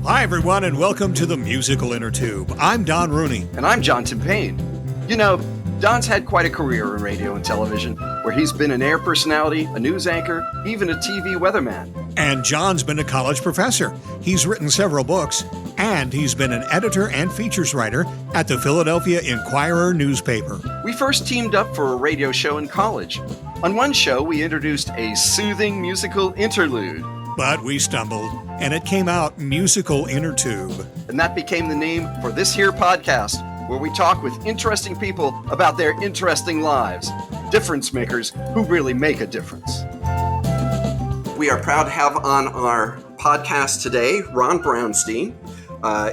Hi, everyone, and welcome to the Musical Innertube. I'm Don Rooney. And I'm John Timpain. You know, Don's had quite a career in radio and television, where he's been an air personality, a news anchor, even a TV weatherman. And John's been a college professor. He's written several books, and he's been an editor and features writer at the Philadelphia Inquirer newspaper. We first teamed up for a radio show in college. On one show, we introduced a soothing musical interlude. But we stumbled, and it came out Musical Innertube. And that became the name for this here podcast, where we talk with interesting people about their interesting lives. Difference makers who really make a difference. We are proud to have on our podcast today Ron Brownstein.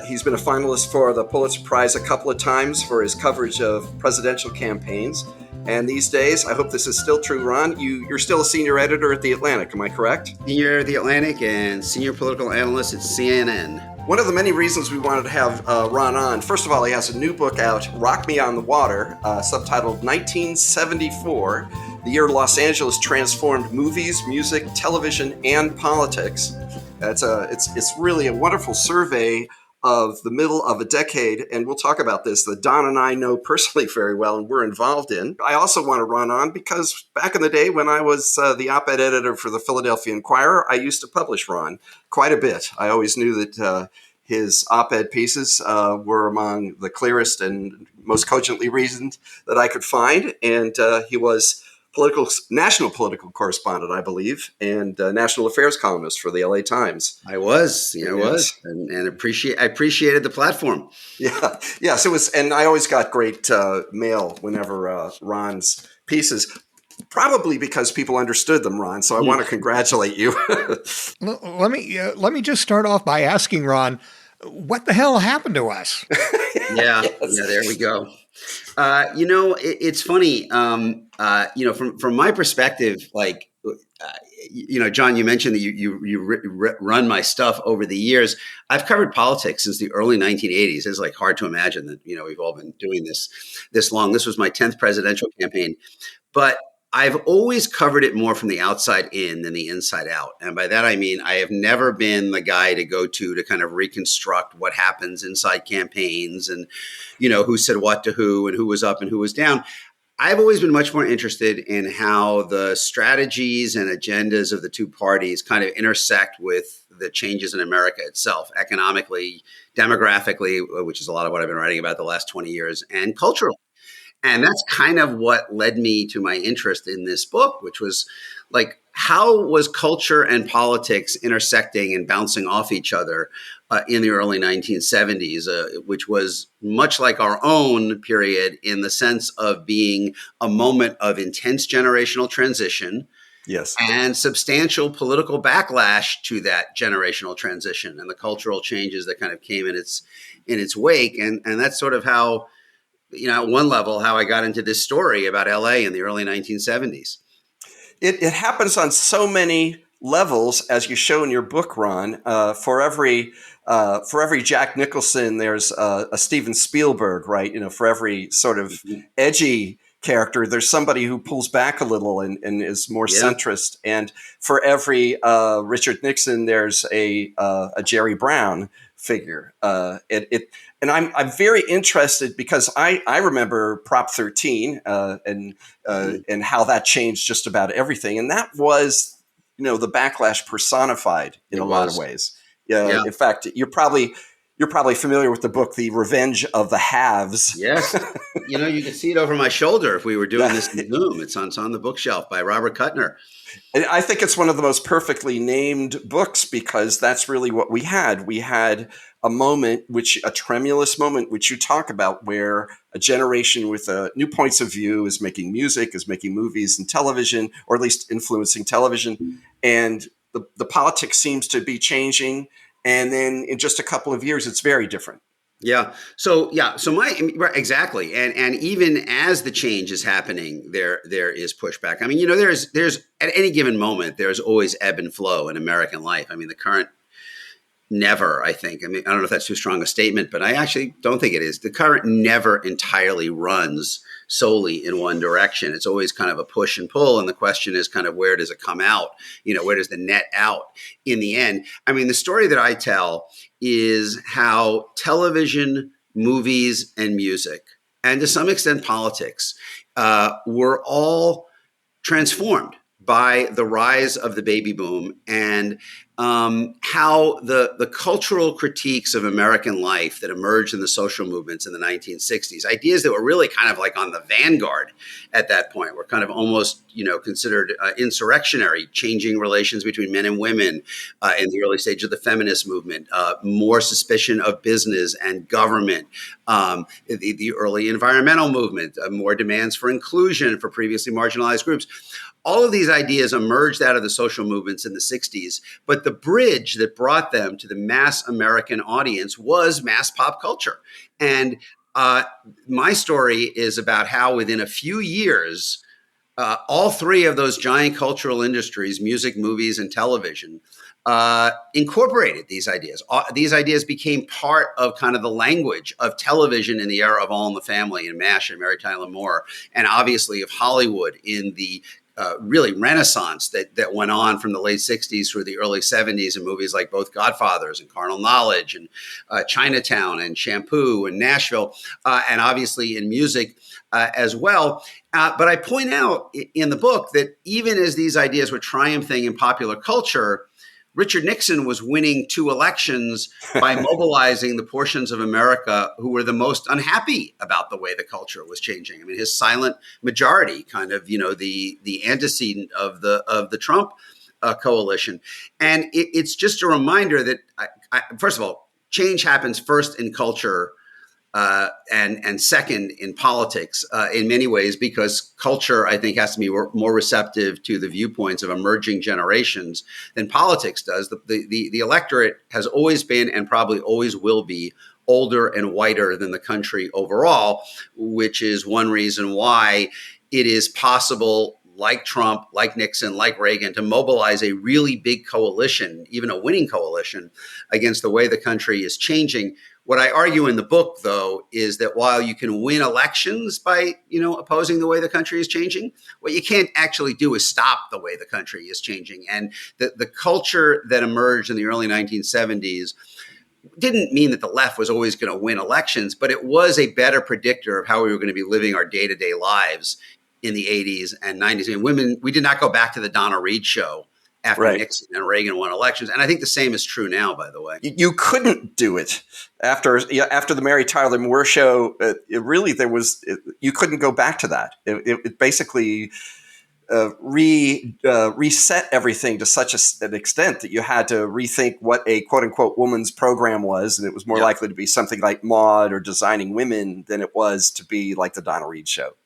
He's been a finalist for the Pulitzer Prize a couple of times for his coverage of presidential campaigns. And these days, I hope this is still true, Ron, you're still a senior editor at The Atlantic, am I correct? Senior at The Atlantic and senior political analyst at CNN. One of the many reasons we wanted to have Ron on, first of all, he has a new book out, Rock Me on the Water, subtitled 1974, the year Los Angeles transformed movies, music, television, and politics. It's really a wonderful survey of the middle of a decade, and we'll talk about this, that Don and I know personally very well and we're involved in. I also want to run on because back in the day when I was the op-ed editor for the Philadelphia Inquirer, I used to publish Ron quite a bit. I always knew that his op-ed pieces were among the clearest and most cogently reasoned that I could find, and he was national political correspondent, I believe, and national affairs columnist for the LA Times. I was, and I appreciated the platform. Yeah, yes, it was, and I always got great mail whenever Ron's pieces. Probably because people understood them, Ron. So I want to congratulate you. Let me just start off by asking Ron, what the hell happened to us? Yeah, there we go. It's funny. From my perspective, John, you mentioned that you run my stuff over the years. I've covered politics since the early 1980s. It's like hard to imagine that, we've all been doing this long. This was my 10th presidential campaign, but I've always covered it more from the outside in than the inside out. And by that, I mean, I have never been the guy to go to kind of reconstruct what happens inside campaigns and, who said what to who and who was up and who was down. I've always been much more interested in how the strategies and agendas of the two parties kind of intersect with the changes in America itself, economically, demographically, which is a lot of what I've been writing about the last 20 years, and culturally. And that's kind of what led me to my interest in this book, which was like, how was culture and politics intersecting and bouncing off each other in the early 1970s, which was much like our own period in the sense of being a moment of intense generational transition. Yes. And substantial political backlash to that generational transition and the cultural changes that kind of came in its wake. And that's sort of how, at one level, how I got into this story about LA in the early 1970s. It happens on so many levels, as you show in your book, Ron. For every Jack Nicholson, there's a Steven Spielberg, right? For every sort of edgy character, there's somebody who pulls back a little and is more centrist. And for every Richard Nixon, there's a Jerry Brown figure. And I'm very interested because I remember Prop 13 and how that changed just about everything, and that was the backlash personified in a lot of ways. Yeah. In fact, you're probably familiar with the book The Revenge of the Haves. Yes, you can see it over my shoulder if we were doing this in Zoom. It's on the bookshelf by Robert Kuttner. And I think it's one of the most perfectly named books because that's really what we had. We had a tremulous moment, which you talk about, where a generation with new points of view is making music, is making movies and television, or at least influencing television. And the politics seems to be changing. And then in just a couple of years, it's very different. Yeah. So exactly. And even as the change is happening, there is pushback. I mean, there's at any given moment, there's always ebb and flow in American life. I mean, the current never, I think. I mean, I don't know if that's too strong a statement, but I actually don't think it is. The current never entirely runs solely in one direction. It's always kind of a push and pull. And the question is kind of, where does it come out? Where does the net out in the end? I mean, the story that I tell is how television, movies, and music, and to some extent politics, were all transformed by the rise of the baby boom, and how the cultural critiques of American life that emerged in the social movements in the 1960s, ideas that were really kind of like on the vanguard at that point, were kind of almost, considered insurrectionary, changing relations between men and women in the early stage of the feminist movement, more suspicion of business and government, the early environmental movement, more demands for inclusion for previously marginalized groups. All of these ideas emerged out of the social movements in the 60s, but the bridge that brought them to the mass American audience was mass pop culture. And my story is about how within a few years, all three of those giant cultural industries, music, movies, and television, incorporated these ideas. These ideas became part of kind of the language of television in the era of All in the Family and MASH and Mary Tyler Moore, and obviously of Hollywood in the really renaissance that went on from the late 60s through the early 70s in movies like both Godfathers and Carnal Knowledge and Chinatown and Shampoo and Nashville, and obviously in music as well. But I point out in the book that even as these ideas were triumphing in popular culture, Richard Nixon was winning 2 elections by mobilizing the portions of America who were the most unhappy about the way the culture was changing. I mean, his silent majority, kind of, the antecedent of the Trump coalition. And it's just a reminder that, first of all, change happens first in culture and second in politics in many ways, because culture, I think, has to be more receptive to the viewpoints of emerging generations than politics does. The electorate has always been and probably always will be older and whiter than the country overall, which is one reason why it is possible, like Trump, like Nixon, like Reagan, to mobilize a really big coalition, even a winning coalition, against the way the country is changing. What I argue in the book, though, is that while you can win elections by, opposing the way the country is changing, what you can't actually do is stop the way the country is changing. And the culture that emerged in the early 1970s didn't mean that the left was always going to win elections, but it was a better predictor of how we were going to be living our day-to-day lives in the 80s and 90s. I mean, we did not go back to the Donna Reed show after Nixon and Reagan won elections. And I think the same is true now, by the way. You couldn't do it after the Mary Tyler Moore show. You couldn't go back to that. It basically reset everything to such an extent that you had to rethink what a quote unquote woman's program was. And it was more likely to be something like Maude or Designing Women than it was to be like the Donna Reed show.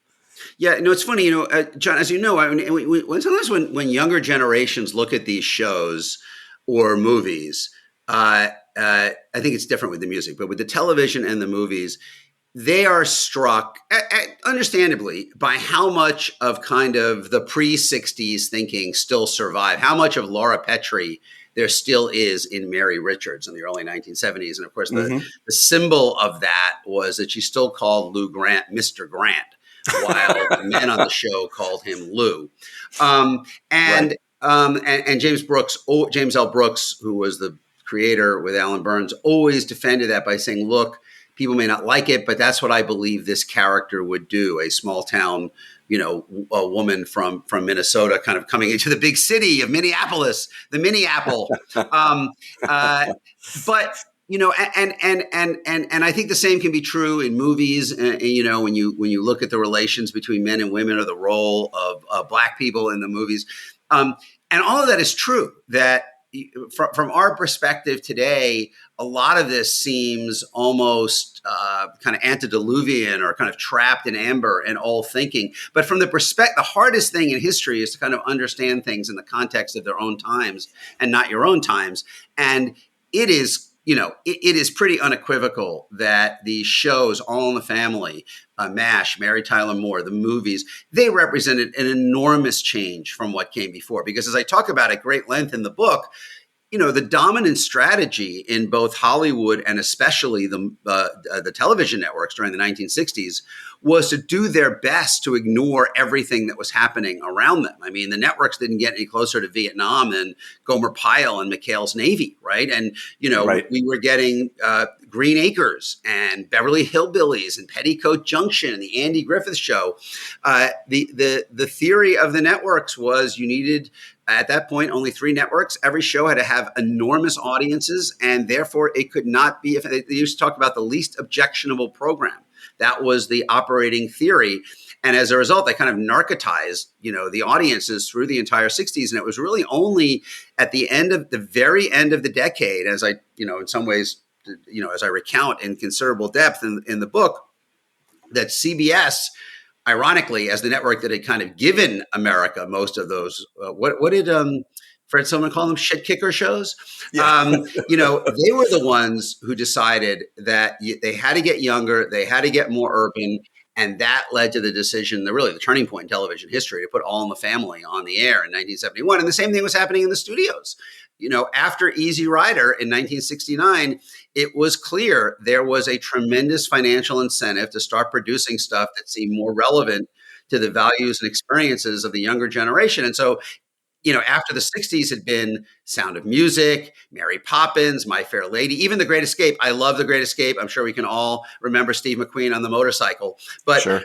Yeah, it's funny, John, as you know, I mean, sometimes when younger generations look at these shows or movies, I think it's different with the music, but with the television and the movies, they are struck, understandably, by how much of kind of the pre-60s thinking still survive, how much of Laura Petrie there still is in Mary Richards in the early 1970s. And of course, the symbol of that was that she still called Lou Grant Mr. Grant, while the men on the show called him Lou. And James L. Brooks, who was the creator with Alan Burns, always defended that by saying, look, people may not like it, but that's what I believe this character would do. A small town, a woman from Minnesota kind of coming into the big city of Minneapolis, the Minneapolis. But and I think the same can be true in movies. And, when you look at the relations between men and women, or the role of Black people in the movies, and all of that is true. That from our perspective today, a lot of this seems almost kind of antediluvian or kind of trapped in amber and old thinking. But from the hardest thing in history is to kind of understand things in the context of their own times and not your own times. And it is. It is pretty unequivocal that these shows, All in the Family, MASH, Mary Tyler Moore, the movies, they represented an enormous change from what came before. Because as I talk about at great length in the book, the dominant strategy in both Hollywood and especially the television networks during the 1960s was to do their best to ignore everything that was happening around them. I mean, the networks didn't get any closer to Vietnam than Gomer Pyle and McHale's Navy, right? And, we were getting Green Acres and Beverly Hillbillies and Petticoat Junction and the Andy Griffith Show. The theory of the networks was you needed, at that point, only 3 networks. Every show had to have enormous audiences, and therefore it could not be, if they used to talk about the least objectionable program. That was the operating theory. And as a result, they kind of narcotized, the audiences through the entire 60s. And it was really only at the very end of the decade, as I, in some ways, as I recount in considerable depth in the book, that CBS, ironically, as the network that had kind of given America most of those, what did Fred Silverman call them? Shit kicker shows. Yeah. They were the ones who decided that they had to get younger, they had to get more urban. And that led to the decision, the turning point in television history, to put All in the Family on the air in 1971. And the same thing was happening in the studios. After Easy Rider in 1969, it was clear there was a tremendous financial incentive to start producing stuff that seemed more relevant to the values and experiences of the younger generation. And so, after the 60s had been Sound of Music, Mary Poppins, My Fair Lady, even The Great Escape. I love The Great Escape. I'm sure we can all remember Steve McQueen on the motorcycle. But, sure.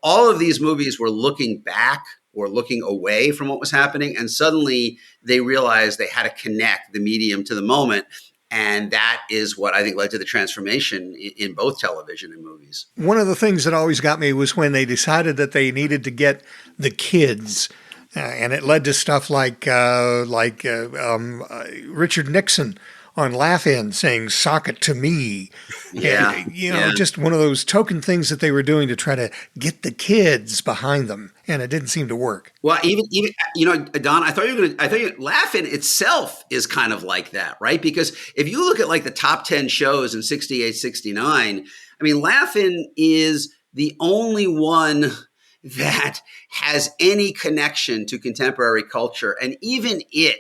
All of these movies were looking back or looking away from what was happening. And suddenly they realized they had to connect the medium to the moment. And that is what I think led to the transformation in both television and movies. One of the things that always got me was when they decided that they needed to get the kids. And it led to stuff like Richard Nixon on Laugh-In saying, "Sock it to me." Yeah. And, just one of those token things that they were doing to try to get the kids behind them. And it didn't seem to work. Well, even Don, I thought Laugh-In itself is kind of like that, right? Because if you look at like the top 10 shows in 68, 69, I mean, Laugh-In is the only one that has any connection to contemporary culture. And even it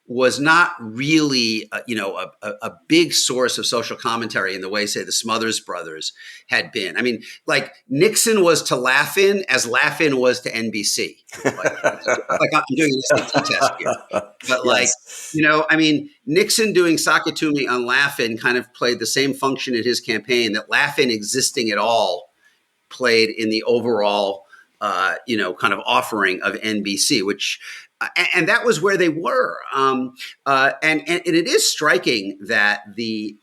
was not really, a big source of social commentary in the way, say, the Smothers Brothers had been. I mean, like Nixon was to Laugh-In as Laugh-In was to NBC. Like I'm doing an SAT test here. But yes. Nixon doing Sock It To Me on Laugh-In kind of played the same function in his campaign that Laugh-In existing at all played in the overall kind of offering of NBC, which, and that was where they were. And it is striking that the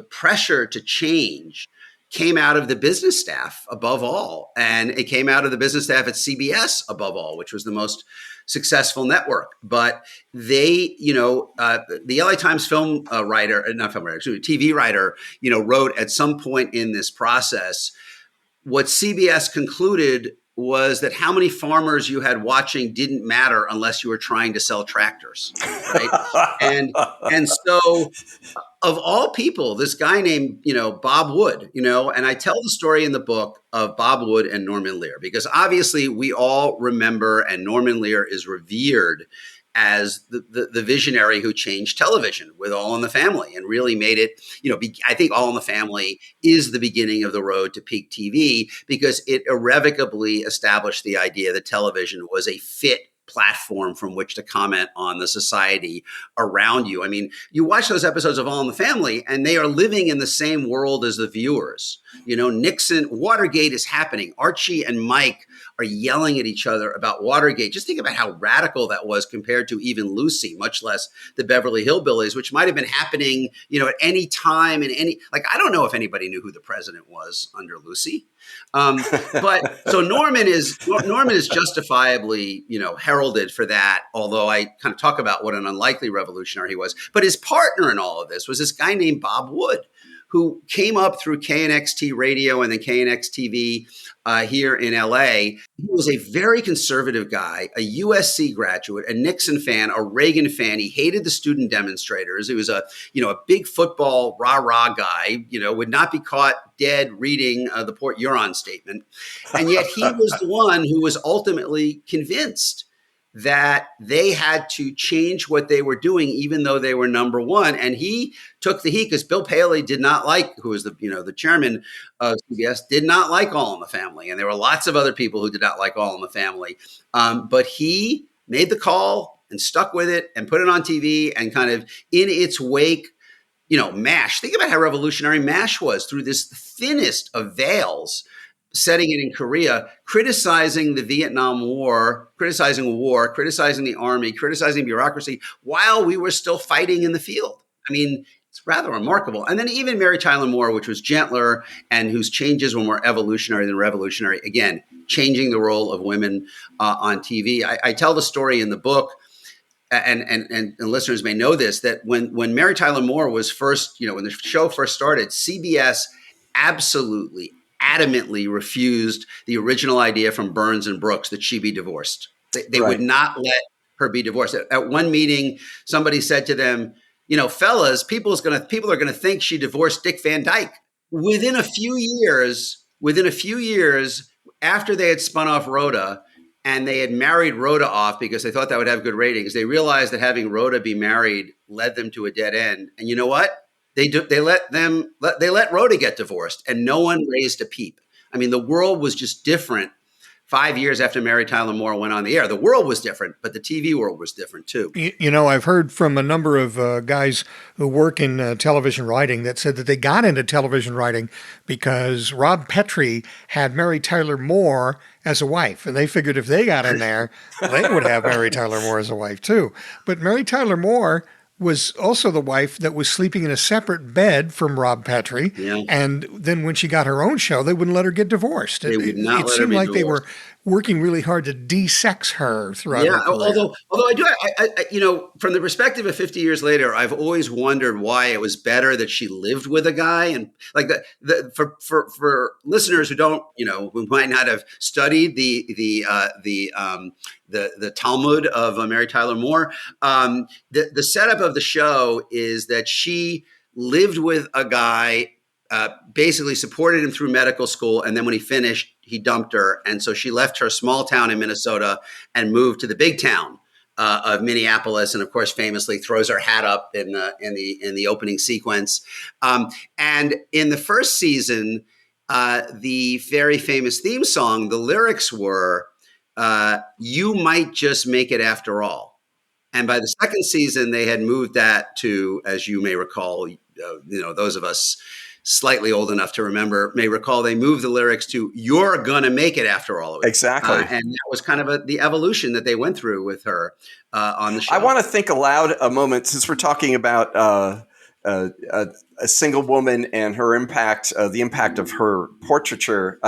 pressure to change came out of the business staff above all. And it came out of the business staff at CBS above all, which was the most successful network. But they, the LA Times TV writer, wrote at some point in this process, what CBS concluded was that how many farmers you had watching didn't matter unless you were trying to sell tractors, right? and so, of all people, this guy named Bob Wood, and I tell the story in the book of Bob Wood and Norman Lear because obviously we all remember, and Norman Lear is revered as the visionary who changed television with All in the Family and really made it, I think All in the Family is the beginning of the road to peak TV because it irrevocably established the idea that television was a fit platform from which to comment on the society around you. I mean, you watch those episodes of All in the Family and they are living in the same world as the viewers. Nixon, Watergate is happening. Archie and Mike are yelling at each other about Watergate. Just think about how radical that was compared to even Lucy, much less the Beverly Hillbillies, which might have been happening, at any time I don't know if anybody knew who the president was under Lucy. But so Norman is justifiably, heralded for that, although I kind of talk about what an unlikely revolutionary he was. But his partner in all of this was this guy named Bob Wood, who came up through KNXT radio and then KNX TV here in LA. He was a very conservative guy, a USC graduate, a Nixon fan, a Reagan fan. He hated the student demonstrators. He was a big football rah-rah guy, would not be caught dead reading the Port Huron statement. And yet he was the one who was ultimately convinced that they had to change what they were doing, even though they were number one. And he took the heat because Bill Paley did not like, who was the chairman of CBS, did not like All in the Family. And there were lots of other people who did not like All in the Family. But he made the call and stuck with it and put it on TV, and kind of in its wake, MASH. Think about how revolutionary MASH was, through this thinnest of veils, setting it in Korea, criticizing the Vietnam War, criticizing the army, criticizing bureaucracy while we were still fighting in the field. I mean, it's rather remarkable. And then even Mary Tyler Moore, which was gentler and whose changes were more evolutionary than revolutionary, again, changing the role of women on TV. I tell the story in the book, and listeners may know this, that when Mary Tyler Moore was first, when the show first started, CBS absolutely, adamantly refused the original idea from Burns and Brooks that she be divorced. They would not let her be divorced. At one meeting, somebody said to them, fellas, people are going to think she divorced Dick Van Dyke. Within a few years after they had spun off Rhoda, and they had married Rhoda off because they thought that would have good ratings, they realized that having Rhoda be married led them to a dead end. And you know what? They let Rhoda get divorced, and no one raised a peep. I mean, the world was just different 5 years after Mary Tyler Moore went on the air. The world was different, but the TV world was different too. I've heard from a number of guys who work in television writing that said that they got into television writing because Rob Petrie had Mary Tyler Moore as a wife, and they figured if they got in there, they would have Mary Tyler Moore as a wife too. But Mary Tyler Moore was also the wife that was sleeping in a separate bed from Rob Petrie. Yeah. And then when she got her own show, they wouldn't let her get divorced. They would not let her be divorced. It seemed like they were working really hard to de-sex her throughout her career. Although I from the perspective of 50 years later, I've always wondered why it was better that she lived with a guy. And like for listeners who don't, who might not have studied the Talmud of Mary Tyler Moore, the setup of the show is that she lived with a guy, basically supported him through medical school, and then when he finished, he dumped her, and so she left her small town in Minnesota and moved to the big town of Minneapolis, and of course, famously throws her hat up in the opening sequence. And in the first season, the very famous theme song, the lyrics were, "You might just make it after all." And by the second season, they had moved that to, as you may recall, those of us slightly old enough to remember may recall, they moved the lyrics to "You're gonna make it after all of it." Exactly. And that was kind of the evolution that they went through with her on the show. I want to think aloud a moment, since we're talking about a single woman and her impact, the impact of her portraiture.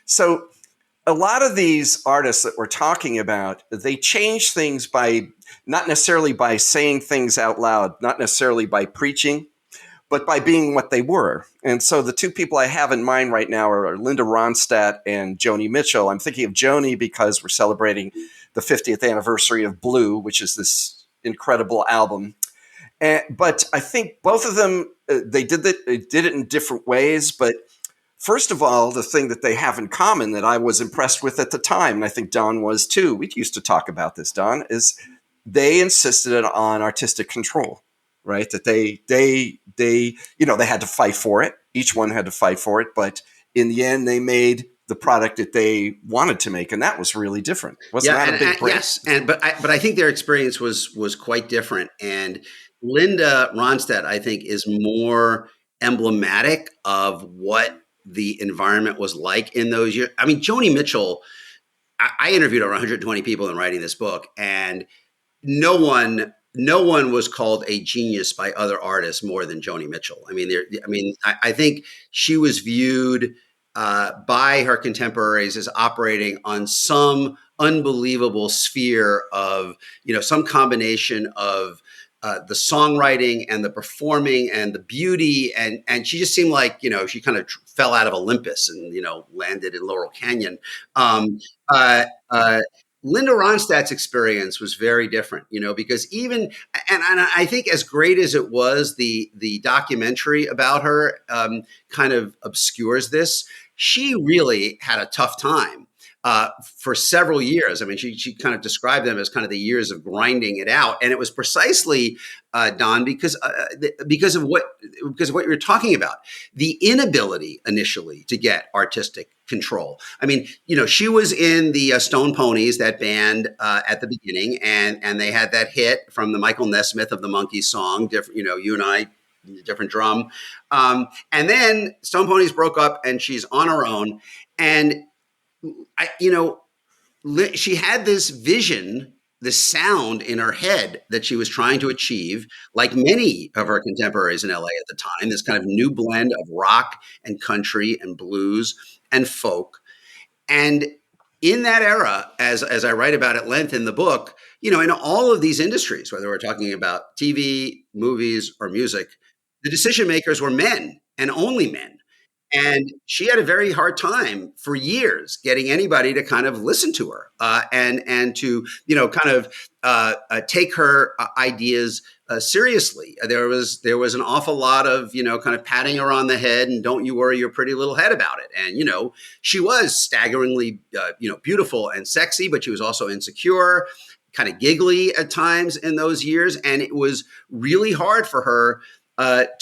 So a lot of these artists that we're talking about, they change things by not necessarily by saying things out loud, not necessarily by preaching, but by being what they were. And so the two people I have in mind right now are Linda Ronstadt and Joni Mitchell. I'm thinking of Joni because we're celebrating the 50th anniversary of Blue, which is this incredible album. But I think both of them, they did it in different ways. But first of all, the thing that they have in common that I was impressed with at the time, and I think Don was too, we used to talk about this, Don, is they insisted on artistic control. Right, that they had to fight for it. Each one had to fight for it, but in the end, they made the product that they wanted to make, and that was really different. Wasn't that a big break? Yes, but I think their experience was quite different. And Linda Ronstadt, I think, is more emblematic of what the environment was like in those years. I mean, Joni Mitchell, I interviewed over 120 people in writing this book, and no one was called a genius by other artists more than Joni Mitchell. I think she was viewed by her contemporaries as operating on some unbelievable sphere of, some combination of the songwriting and the performing and the beauty. And she just seemed like, she kind of fell out of Olympus and, landed in Laurel Canyon. Linda Ronstadt's experience was very different, because and I think as great as it was, the documentary about her kind of obscures this. She really had a tough time. for several years. I mean, she kind of described them as kind of the years of grinding it out, and it was precisely Don because of what you were talking about, the inability initially to get artistic control. I mean, she was in the Stone Ponies, that band at the beginning, and they had that hit from the Michael Nesmith of the Monkees song, different, You and I, different drum. And then Stone Ponies broke up and she's on her own. And she had this vision, this sound in her head that she was trying to achieve, like many of her contemporaries in LA at the time, this kind of new blend of rock and country and blues and folk. And in that era, as I write about at length in the book, in all of these industries, whether we're talking about TV, movies, or music, the decision makers were men and only men. And she had a very hard time for years getting anybody to kind of listen to her and to, kind of take her ideas seriously. There was an awful lot of, kind of patting her on the head and don't you worry your pretty little head about it. And, she was staggeringly, beautiful and sexy, but she was also insecure, kind of giggly at times in those years. And it was really hard for her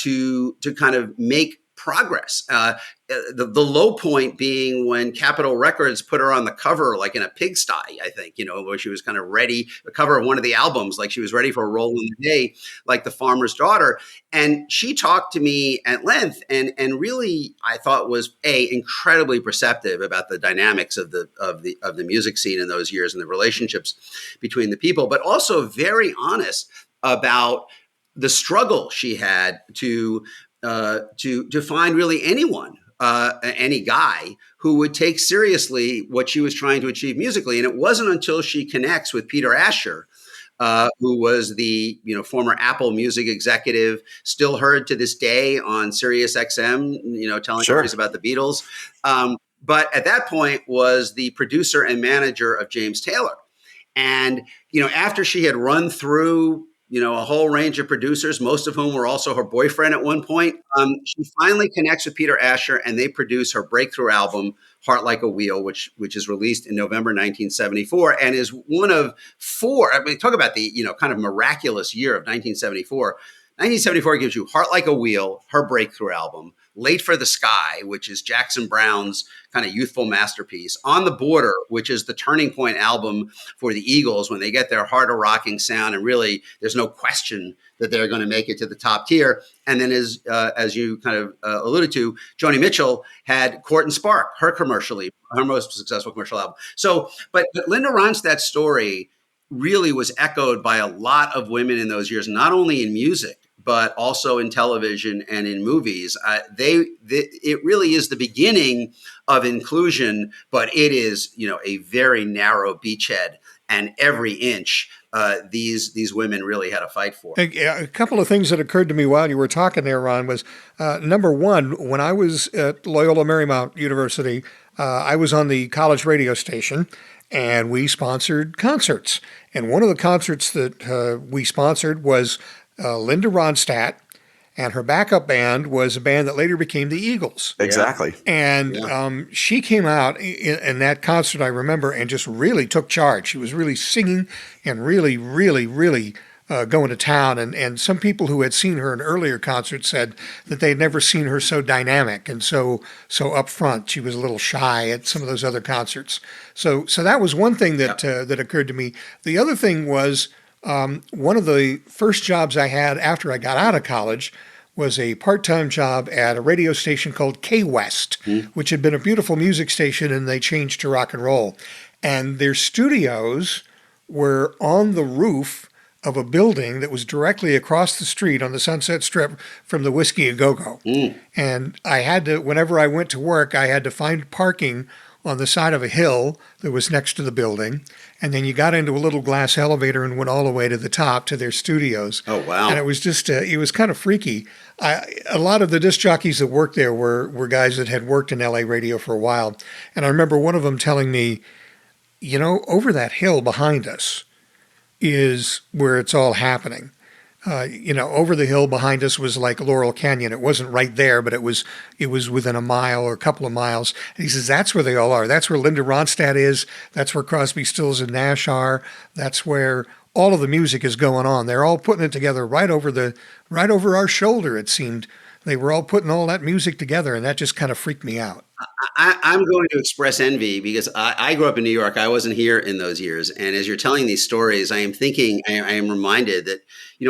to kind of make progress. The low point being when Capitol Records put her on the cover, like in a pigsty, I think, where she was kind of ready, the cover of one of the albums, like she was ready for a role in the day, like The Farmer's Daughter. And she talked to me at length and really, I thought was incredibly perceptive about the dynamics of the music scene in those years and the relationships between the people, but also very honest about the struggle she had to find really anyone, any guy who would take seriously what she was trying to achieve musically. And it wasn't until she connects with Peter Asher, who was the former Apple Music executive, still heard to this day on Sirius XM, telling stories about the Beatles. But at that point was the producer and manager of James Taylor. And, after she had run through a whole range of producers, most of whom were also her boyfriend at one point. She finally connects with Peter Asher and they produce her breakthrough album, Heart Like a Wheel, which is released in November 1974 and is one of four. I mean, talk about the, kind of miraculous year of 1974. 1974 gives you Heart Like a Wheel, her breakthrough album, Late for the Sky, which is Jackson Browne's kind of youthful masterpiece, On the Border, which is the turning point album for the Eagles when they get their harder rocking sound. And really, there's no question that they're going to make it to the top tier. And then as you kind of alluded to, Joni Mitchell had Court and Spark, her most successful commercial album. So, but Linda Ronstadt's story really was echoed by a lot of women in those years, not only in music, but also in television and in movies. It really is the beginning of inclusion, but it is, a very narrow beachhead, and every inch these women really had a fight for. A couple of things that occurred to me while you were talking there, Ron, was number one, when I was at Loyola Marymount University, I was on the college radio station, and we sponsored concerts. And one of the concerts that we sponsored was Linda Ronstadt, and her backup band was a band that later became the Eagles. Exactly. And she came out in that concert, I remember, and just really took charge. She was really singing and really, really, really going to town. And some people who had seen her in earlier concerts said that they'd never seen her so dynamic and so upfront. She was a little shy at some of those other concerts. So that was one thing that occurred to me. The other thing was, one of the first jobs I had after I got out of college was a part-time job at a radio station called K-West, which had been a beautiful music station, and they changed to rock and roll. And their studios were on the roof of a building that was directly across the street on the Sunset Strip from the Whiskey A Go-Go. And I had to, whenever I went to work, I had to find parking on the side of a hill that was next to the building. And then you got into a little glass elevator and went all the way to the top to their studios. Oh, wow. And it was just, it was kind of freaky. A lot of the disc jockeys that worked there were guys that had worked in LA radio for a while. And I remember one of them telling me, over that hill behind us is where it's all happening. over the hill behind us was like Laurel Canyon. It wasn't right there, but it was within a mile or a couple of miles. And he says that's where they all are. That's where Linda Ronstadt is. That's where Crosby, Stills, and Nash are. That's where all of the music is going on. They're all putting it together right over our shoulder. It seemed they were all putting all that music together, and that just kind of freaked me out. I'm going to express envy because I grew up in New York. I wasn't here in those years. And as you're telling these stories, I am reminded that,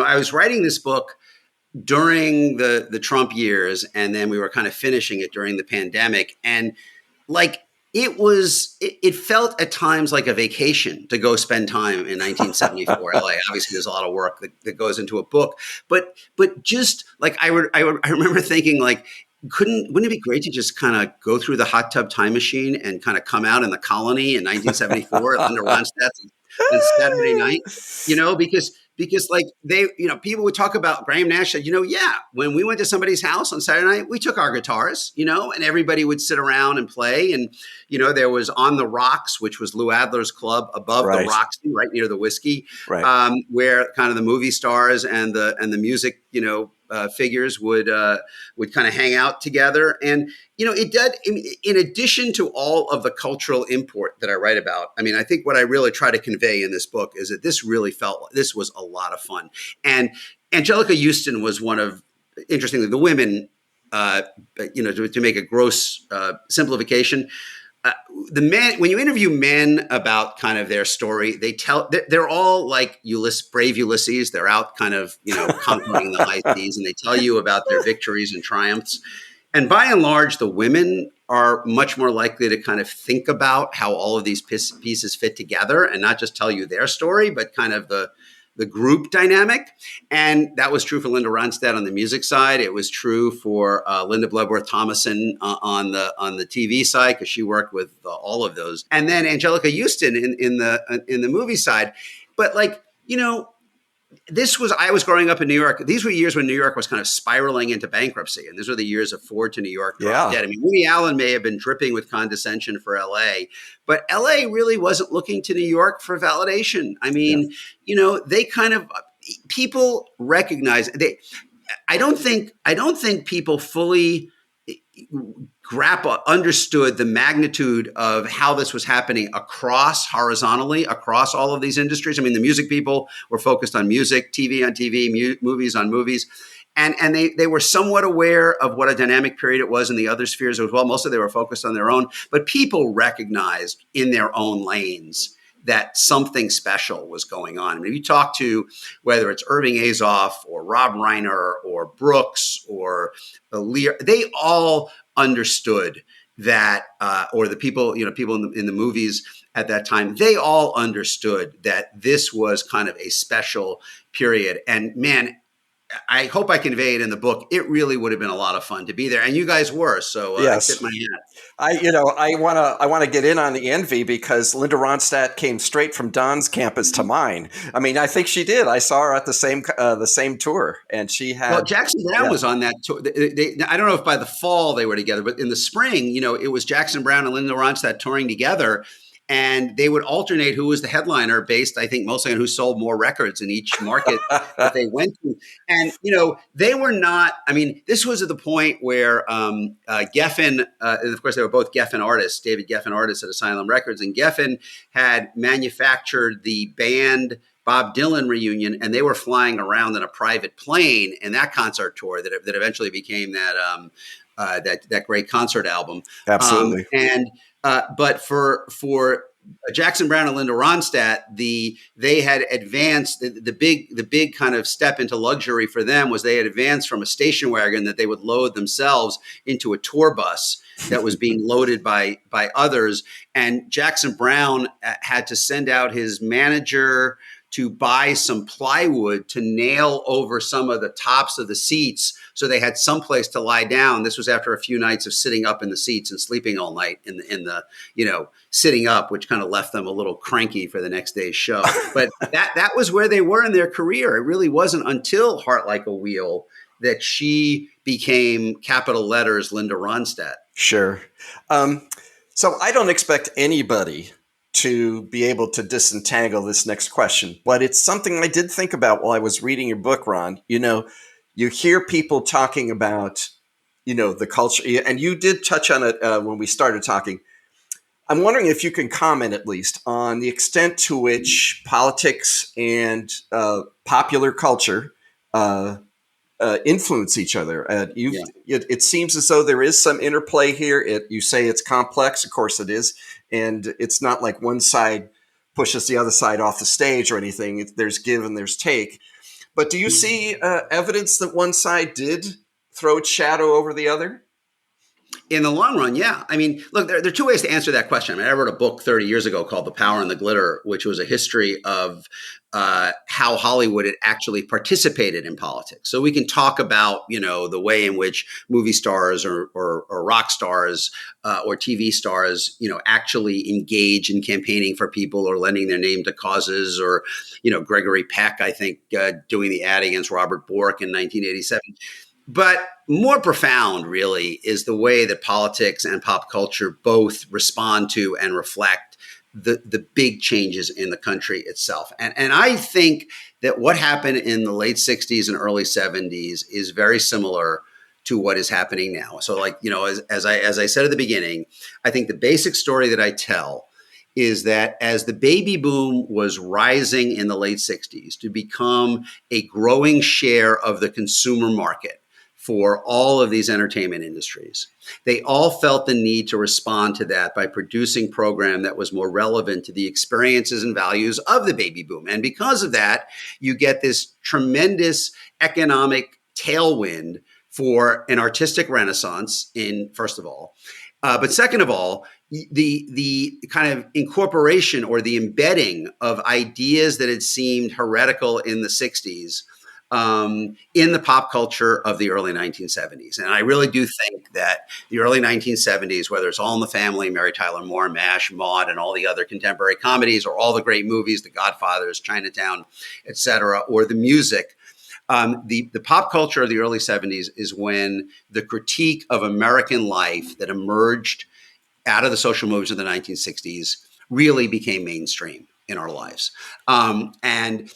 I was writing this book during the Trump years, and then we were kind of finishing it during the pandemic. And like, it felt at times like a vacation to go spend time in 1974 LA. Obviously, there's a lot of work that goes into a book, but just like I remember thinking like, wouldn't it be great to just kind of go through the hot tub time machine and kind of come out in the colony in 1974 at Linda Ronstadt's on Saturday night, because like people would talk about Graham Nash said, when we went to somebody's house on Saturday night, we took our guitars, and everybody would sit around and play. And, there was On the Rocks, which was Lou Adler's club above the Roxy, right near the Whiskey, where kind of the movie stars and the music, figures would kind of hang out together. And, it did, in addition to all of the cultural import that I write about, I think what I really try to convey in this book is that this was a lot of fun. And Angelica Houston was one of, interestingly, the women, to make a gross simplification, the men, when you interview men about kind of their story, they're all like brave Ulysses. They're out kind of, conquering the high seas, and they tell you about their victories and triumphs. And by and large, the women are much more likely to kind of think about how all of these pieces fit together and not just tell you their story, but kind of the group dynamic. And that was true for Linda Ronstadt on the music side. It was true for Linda Bloodworth Thomason on the TV side, because she worked with all of those. And then Angelica Houston in the movie side. But I was growing up in New York. These were years when New York was kind of spiraling into bankruptcy. And these were the years of Ford to New York drop dead. Woody Allen may have been dripping with condescension for LA, but LA really wasn't looking to New York for validation. They kind of, people recognize I don't think people fully understood the magnitude of how this was happening horizontally across all of these industries. The music people were focused on music, TV on TV, movies on movies. And they were somewhat aware of what a dynamic period it was in the other spheres as well. Mostly they were focused on their own, but people recognized in their own lanes that something special was going on. If you talk to whether it's Irving Azoff or Rob Reiner or Brooks or Lear, they all understood that, or the people, people in the movies at that time, they all understood that this was kind of a special period. And man, I hope I convey it in the book. It really would have been a lot of fun to be there, and you guys were. So yes. I tip my hat. I want to get in on the envy, because Linda Ronstadt came straight from Don's campus to mine. I think she did. I saw her at the same tour, and she had. Well, Jackson Browne was on that tour. I don't know if by the fall they were together, but in the spring, it was Jackson Browne and Linda Ronstadt touring together. And they would alternate who was the headliner, based, I think, mostly on who sold more records in each market that they went to. And, they were not, this was at the point where Geffen, and of course, they were both Geffen artists, David Geffen artists at Asylum Records. And Geffen had manufactured the band Bob Dylan reunion, and they were flying around in a private plane in that concert tour that eventually became that great concert album. Absolutely. But for Jackson Browne and Linda Ronstadt, they had advanced the big kind of step into luxury for them was they had advanced from a station wagon that they would load themselves into a tour bus that was being loaded by others. And Jackson Browne had to send out his manager to buy some plywood to nail over some of the tops of the seats so they had someplace to lie down. This was after a few nights of sitting up in the seats and sleeping all night in the sitting up, which kind of left them a little cranky for the next day's show. But that was where they were in their career. It really wasn't until Heart Like a Wheel that she became capital letters Linda Ronstadt. Sure. So I don't expect anybody to be able to disentangle this next question, but it's something I did think about while I was reading your book, Ron. You hear people talking about, the culture, and you did touch on it when we started talking. I'm wondering if you can comment at least on the extent to which politics and popular culture influence each other. It seems as though there is some interplay here. You say it's complex, of course it is, and it's not like one side pushes the other side off the stage or anything. There's give and there's take. But do you see evidence that one side did throw its shadow over the other? In the long run, yeah. I mean, look, there are two ways to answer that question. I mean, I wrote a book 30 years ago called The Power and the Glitter, which was a history of how Hollywood had actually participated in politics. So we can talk about, the way in which movie stars or rock stars or TV stars, actually engage in campaigning for people or lending their name to causes, or, Gregory Peck, I think, doing the ad against Robert Bork in 1987. But more profound, really, is the way that politics and pop culture both respond to and reflect the big changes in the country itself. And I think that what happened in the late 60s and early 70s is very similar to what is happening now. So as I said at the beginning, I think the basic story that I tell is that as the baby boom was rising in the late 60s to become a growing share of the consumer market for all of these entertainment industries, they all felt the need to respond to that by producing program that was more relevant to the experiences and values of the baby boom. And because of that, you get this tremendous economic tailwind for an artistic renaissance first of all. But second of all, the kind of incorporation or the embedding of ideas that had seemed heretical in the 60s in the pop culture of the early 1970s. And I really do think that the early 1970s, whether it's All in the Family, Mary Tyler Moore, MASH, Maude, and all the other contemporary comedies, or all the great movies, The Godfathers, Chinatown, et cetera, or the music, the pop culture of the early 70s is when the critique of American life that emerged out of the social movements of the 1960s really became mainstream in our lives. Again,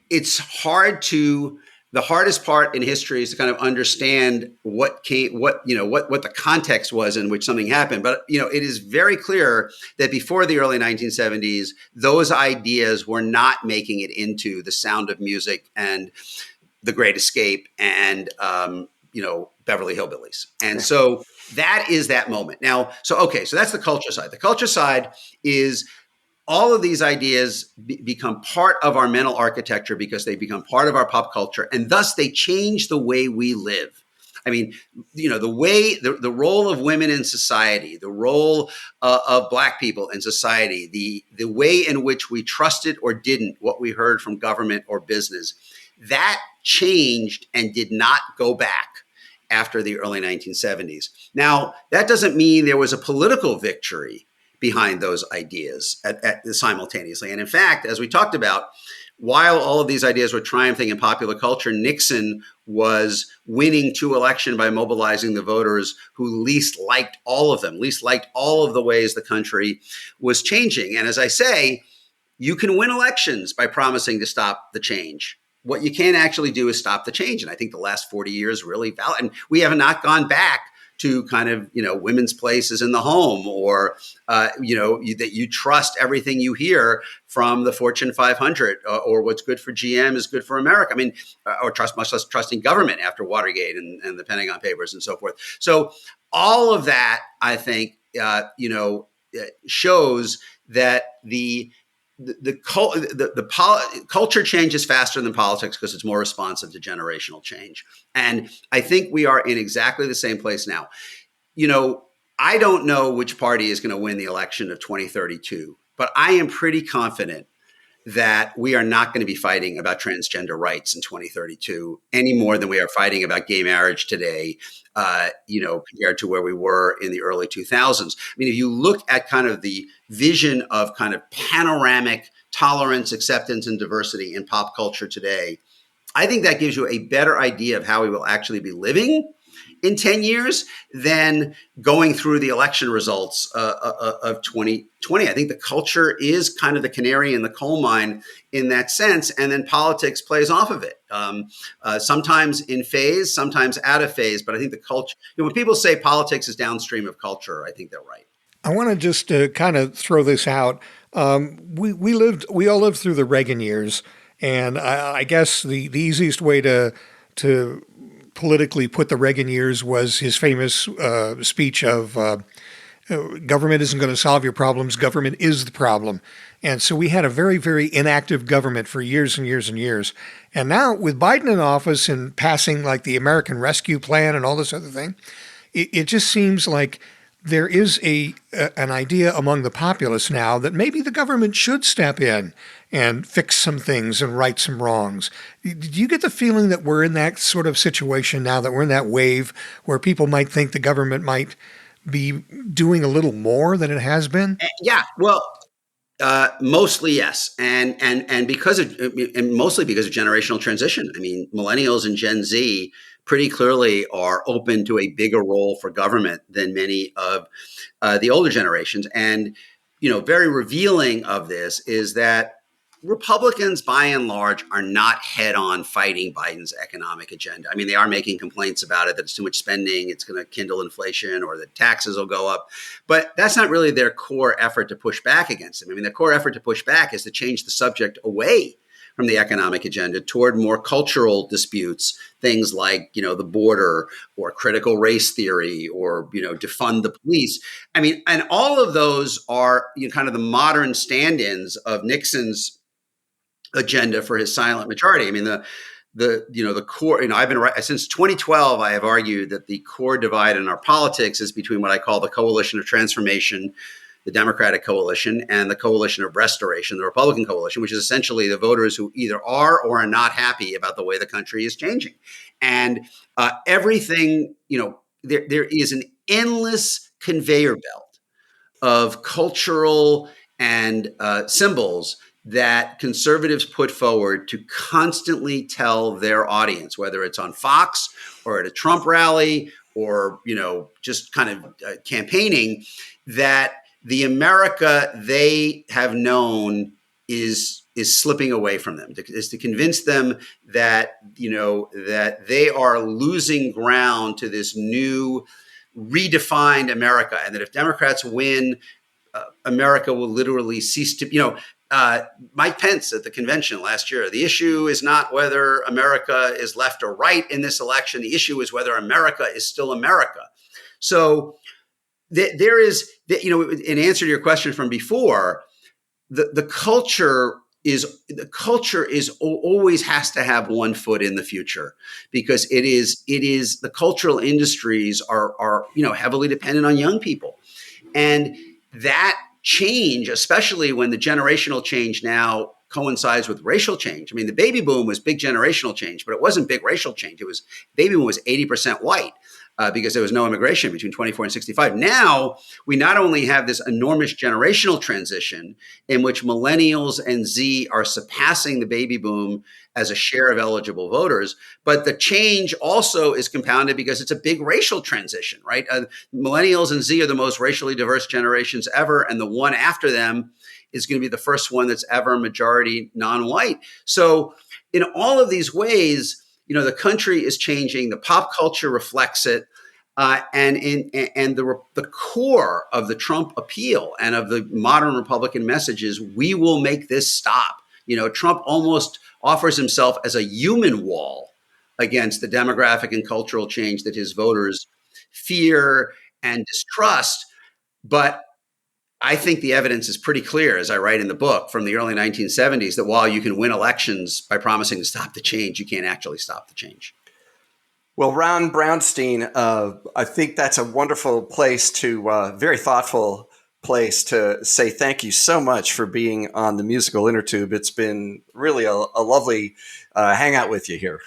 it's the hardest part in history is to kind of understand what the context was in which something happened. But, it is very clear that before the early 1970s, those ideas were not making it into The Sound of Music and The Great Escape and, Beverly Hillbillies. And so that is that moment. Now, so that's the culture side. The culture side is all of these ideas become part of our mental architecture because they become part of our pop culture, and thus they change the way we live. I mean, the role of women in society, the role of Black people in society, the way in which we trusted or didn't what we heard from government or business, that changed and did not go back after the early 1970s. Now, that doesn't mean there was a political victory behind those ideas simultaneously. And in fact, as we talked about, while all of these ideas were triumphing in popular culture, Nixon was winning 2 elections by mobilizing the voters who least liked all of the ways the country was changing. And as I say, you can win elections by promising to stop the change. What you can't actually do is stop the change. And I think the last 40 years really valid. And we have not gone back to kind of, women's places in the home, or, that you trust everything you hear from the Fortune 500, or what's good for GM is good for America. I mean, or much less trusting government after Watergate and the Pentagon Papers and so forth. So all of that, I think, shows that the culture changes faster than politics because it's more responsive to generational change. And I think we are in exactly the same place now. I don't know which party is going to win the election of 2032, but I am pretty confident that we are not going to be fighting about transgender rights in 2032 any more than we are fighting about gay marriage today, compared to where we were in the early 2000s. I mean, if you look at kind of the vision of kind of panoramic tolerance, acceptance, and diversity in pop culture today, I think that gives you a better idea of how we will actually be living in 10 years than going through the election results of 2020. I think the culture is kind of the canary in the coal mine in that sense, and then politics plays off of it. Sometimes in phase, sometimes out of phase. But I think the culture, when people say politics is downstream of culture, I think they're right. I want to just kind of throw this out. We all lived through the Reagan years, and I guess the easiest way to politically put the Reagan years was his famous speech of government isn't going to solve your problems, government is the problem. And so we had a very, very inactive government for years and years and years. And now with Biden in office and passing like the American Rescue Plan and all this other thing, it just seems like there is an idea among the populace now that maybe the government should step in and fix some things and right some wrongs. Do you get the feeling that we're in that sort of situation now, that we're in that wave where people might think the government might be doing a little more than it has been? Yeah, well, mostly yes, and mostly because of generational transition. I mean, millennials and Gen Z pretty clearly are open to a bigger role for government than many of the older generations. And, very revealing of this is that Republicans, by and large, are not head-on fighting Biden's economic agenda. I mean, they are making complaints about it, that it's too much spending, it's going to kindle inflation, or that taxes will go up. But that's not really their core effort to push back against him. I mean, their core effort to push back is to change the subject away from the economic agenda toward more cultural disputes, things like, the border or critical race theory or, defund the police. I mean, and all of those are kind of the modern stand-ins of Nixon's agenda for his silent majority. I mean, the core, I've been since 2012, I have argued that the core divide in our politics is between what I call the coalition of transformation, the Democratic coalition, and the coalition of restoration, the Republican coalition, which is essentially the voters who either are or are not happy about the way the country is changing. And everything, there is an endless conveyor belt of cultural and symbols that conservatives put forward to constantly tell their audience, whether it's on Fox or at a Trump rally or, just kind of campaigning, that the America they have known is slipping away from them, is to convince them that, that they are losing ground to this new redefined America. And that if Democrats win, America will literally cease to, Mike Pence at the convention last year, the issue is not whether America is left or right in this election. The issue is whether America is still America. So there is, in answer to your question from before, the culture is always has to have one foot in the future, because it is the cultural industries are heavily dependent on young people, and that change, especially when the generational change now coincides with racial change. I mean, the baby boom was big generational change, but it wasn't big racial change. Baby boom was 80% white. Because there was no immigration between 24 and 65. Now, we not only have this enormous generational transition in which millennials and Z are surpassing the baby boom as a share of eligible voters, but the change also is compounded because it's a big racial transition, right? Millennials and Z are the most racially diverse generations ever, and the one after them is going to be the first one that's ever majority non-white. So in all of these ways, the country is changing. The pop culture reflects it, and the core of the Trump appeal and of the modern Republican message is, we will make this stop. Trump almost offers himself as a human wall against the demographic and cultural change that his voters fear and distrust. But I think the evidence is pretty clear, as I write in the book, from the early 1970s, that while you can win elections by promising to stop the change, you can't actually stop the change. Well, Ron Brownstein, I think that's a wonderful place very thoughtful place to say thank you so much for being on the Musical Innertube. It's been really a lovely hangout with you here.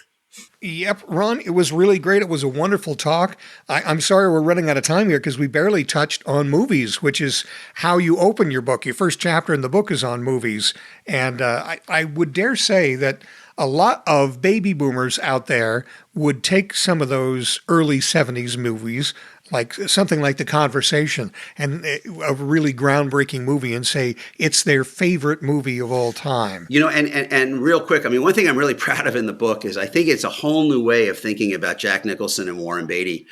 Yep, Ron, it was really great. It was a wonderful talk. I'm sorry we're running out of time here because we barely touched on movies, which is how you open your book. Your first chapter in the book is on movies. And I would dare say that a lot of baby boomers out there would take some of those early 70s movies, like something like The Conversation, and a really groundbreaking movie, and say it's their favorite movie of all time. And real quick, I mean, one thing I'm really proud of in the book is I think it's a whole new way of thinking about Jack Nicholson and Warren Beatty.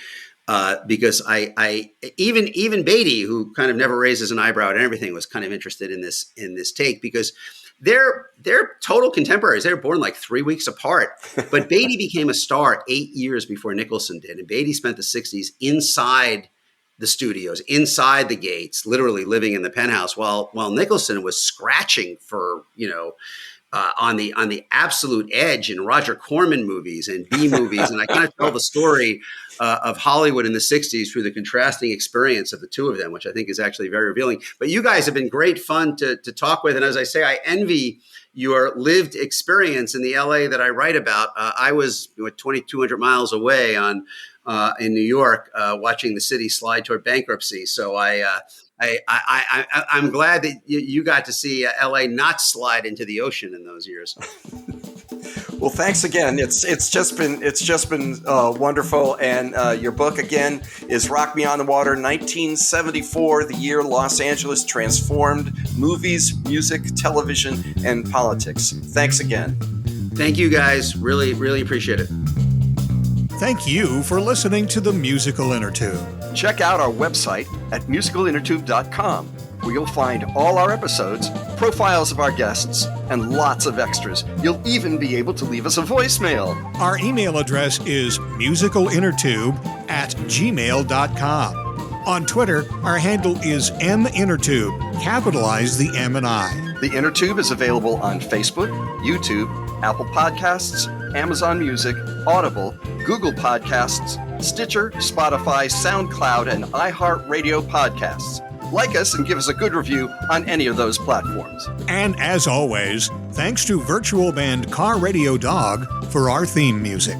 Because I even Beatty, who kind of never raises an eyebrow at everything, was kind of interested in this take, because they're total contemporaries. They were born like 3 weeks apart. But Beatty became a star 8 years before Nicholson did. And Beatty spent the 60s inside the studios, inside the gates, literally living in the penthouse, while Nicholson was scratching for, on the absolute edge in Roger Corman movies and B movies. And I kind of tell the story of Hollywood in the 60s through the contrasting experience of the two of them, which I think is actually very revealing. But you guys have been great fun to talk with. And as I say, I envy your lived experience in the LA that I write about. I was 2,200 miles away in New York, watching the city slide toward bankruptcy. So I'm glad that you got to see LA not slide into the ocean in those years. Well, thanks again. It's just been wonderful. And your book again is Rock Me on the Water, 1974, the year Los Angeles transformed movies, music, television, and politics. Thanks again. Thank you, guys. Really, really appreciate it. Thank you for listening to the Musical Innertube. Check out our website at musicalinnertube.com, where you'll find all our episodes, profiles of our guests, and lots of extras. You'll even be able to leave us a voicemail. Our email address is musicalinnertube@gmail.com. On Twitter, our handle is minnertube. Capitalize the M and I. The Innertube is available on Facebook, YouTube, Apple Podcasts, Amazon Music, Audible, Google Podcasts, Stitcher, Spotify, SoundCloud, and iHeartRadio podcasts. Like us and give us a good review on any of those platforms. And as always, thanks to virtual band Car Radio Dog for our theme music.